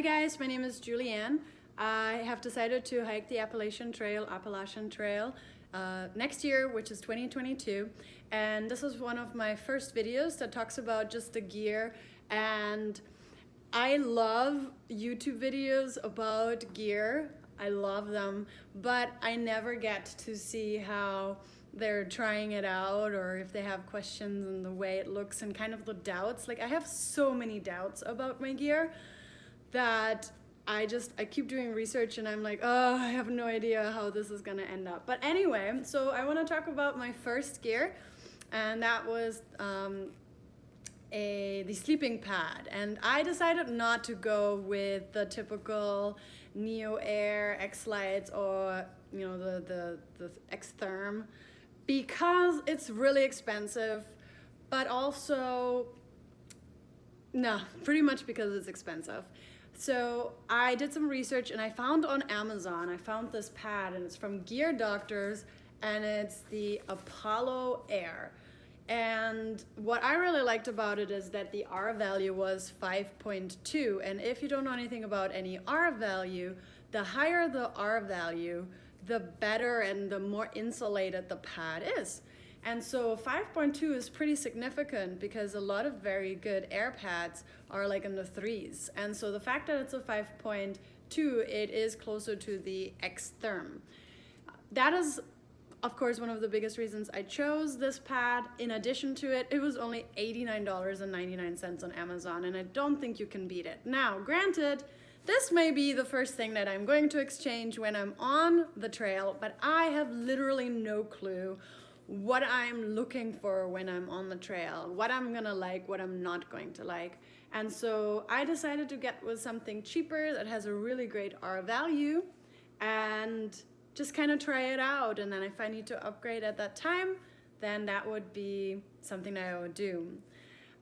guys, my name is Julianne. I have decided to hike the Appalachian Trail next year, which is 2022. And this is one of my first videos that talks about just the gear. And I love YouTube videos about gear. I love them, but I never get to see how they're trying it out or if they have questions and the way it looks and kind of the doubts. Like, I have so many doubts about my gear that I keep doing research and I'm like, oh, I have no idea how this is gonna end up. But anyway, so I wanna talk about my first gear, and that was the sleeping pad. And I decided not to go with the typical Neo Air X-Lights or the X-therm, because it's really expensive, but also pretty much because it's expensive. So I did some research and I found on Amazon, I found this pad, and it's from Gear Doctors, and it's the Apollo Air. And what I really liked about it is that the R value was 5.2. And if you don't know anything about any R value, the higher the R value, the better and the more insulated the pad is. And so 5.2 is pretty significant because a lot of very good air pads are like in the 3s. And so the fact that it's a 5.2, it is closer to the X-therm. That is, of course, one of the biggest reasons I chose this pad. In addition to it, it was only $89.99 on Amazon, and I don't think you can beat it. Now, granted, this may be the first thing that I'm going to exchange when I'm on the trail, but I have literally no clue what I'm looking for when I'm on the trail, what I'm gonna like, what I'm not going to like. And so I decided to get with something cheaper that has a really great R value and just kind of try it out. And then if I need to upgrade at that time, then that would be something that I would do.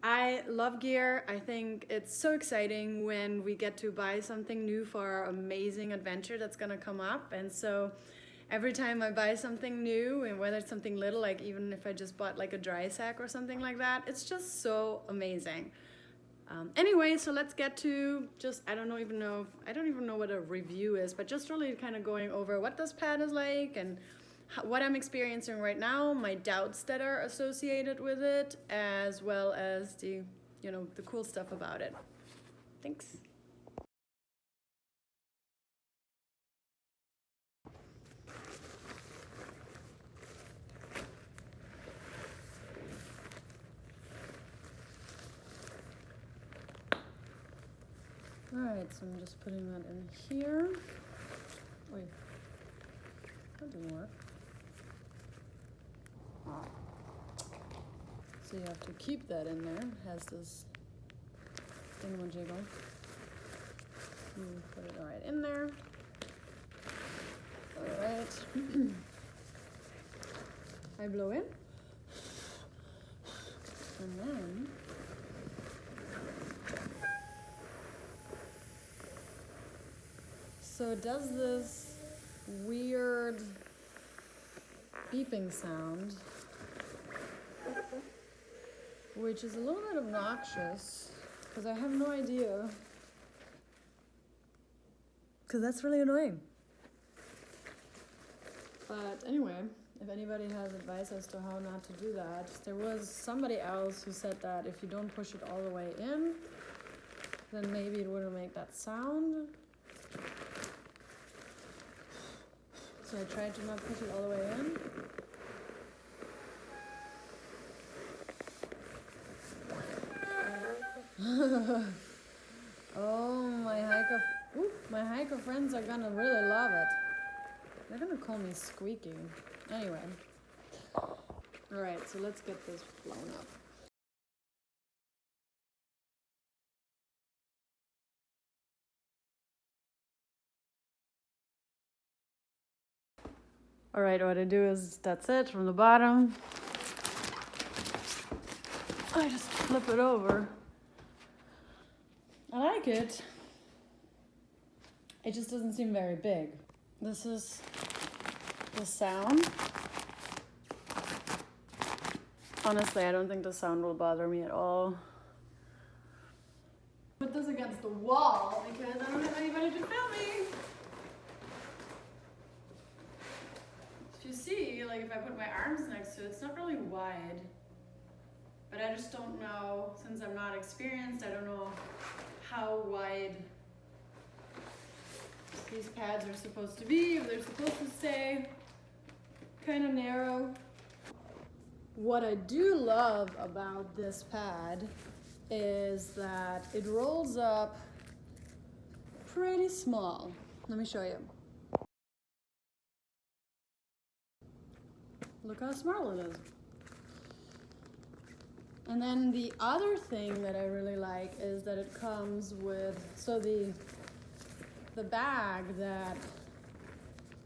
I love gear. I think it's so exciting when we get to buy something new for our amazing adventure that's gonna come up. And so every time I buy something new, and whether it's something little, like even if I just bought like a dry sack or something like that, it's just so amazing. Anyway, so let's get to I don't even know what a review is, but just really kind of going over what this pad is like and what I'm experiencing right now, my doubts that are associated with it, as well as the cool stuff about it. Thanks. Alright, so I'm just putting that in here. Wait, that didn't work. So you have to keep that in there. It has this thingamajiggle. You put it right in there. Alright. I blow in. And then so it does this weird beeping sound, which is a little bit obnoxious because I have no idea, because that's really annoying. But anyway, if anybody has advice as to how not to do that, there was somebody else who said that if you don't push it all the way in, then maybe it wouldn't make that sound. So I tried to not push it all the way in. Oh, my hiker friends are gonna really love it. They're gonna call me squeaking. Anyway. Alright, so let's get this blown up. Alright, what I do is, that's it from the bottom. I just flip it over. I like it. It just doesn't seem very big. This is the sound. Honestly, I don't think the sound will bother me at all. Put this against the wall because I don't have anybody to film me. If you see, like if I put my arms next to it, it's not really wide. But I just don't know, since I'm not experienced, I don't know how wide these pads are supposed to be, if they're supposed to stay kind of narrow. What I do love about this pad is that it rolls up pretty small. Let me show you. Look how small it is. And then the other thing that I really like is that it comes with, so the bag that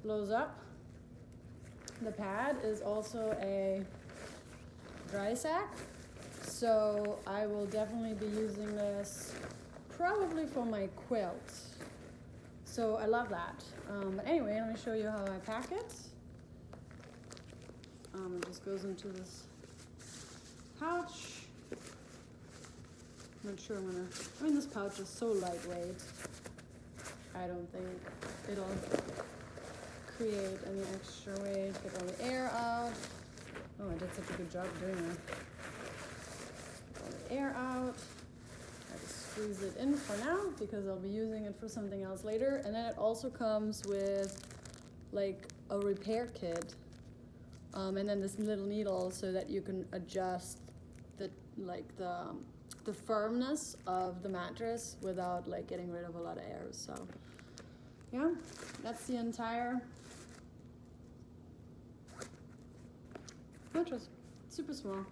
blows up the pad is also a dry sack. So I will definitely be using this probably for my quilt. So I love that. But anyway, let me show you how I pack it. It just goes into this pouch. I'm not sure this pouch is so lightweight. I don't think it'll create any extra weight. Get all the air out. Oh, I did such a good job doing that. Get all the air out. I just squeeze it in for now because I'll be using it for something else later. And then it also comes with like a repair kit. And then this little needle so that you can adjust the firmness of the mattress without like getting rid of a lot of air. So yeah, that's the entire mattress. Super small.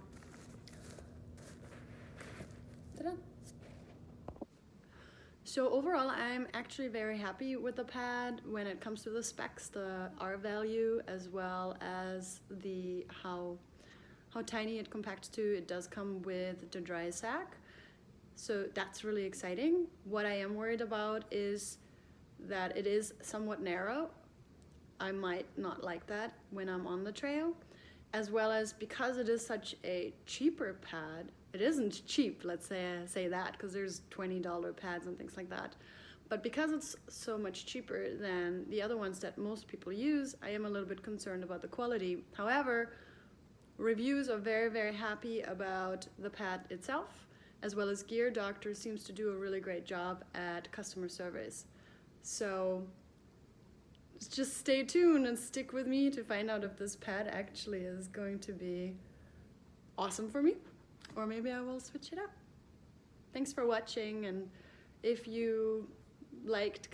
Ta-da! So overall, I'm actually very happy with the pad when it comes to the specs, the R value, as well as the how tiny it compacts to. It does come with the dry sack, so that's really exciting. What I am worried about is that it is somewhat narrow. I might not like that when I'm on the trail, as well as because it is such a cheaper pad. It isn't cheap, let's say that, because there's $20 pads and things like that. But because it's so much cheaper than the other ones that most people use, I am a little bit concerned about the quality. However, reviews are very, very happy about the pad itself, as well as Gear Doctor seems to do a really great job at customer service. So just stay tuned and stick with me to find out if this pad actually is going to be awesome for me, or maybe I will switch it up. Thanks for watching, and if you like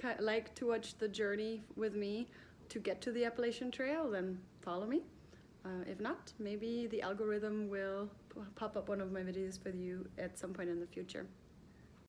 to watch the journey with me to get to the Appalachian Trail, then follow me. If not, maybe the algorithm will pop up one of my videos for you at some point in the future.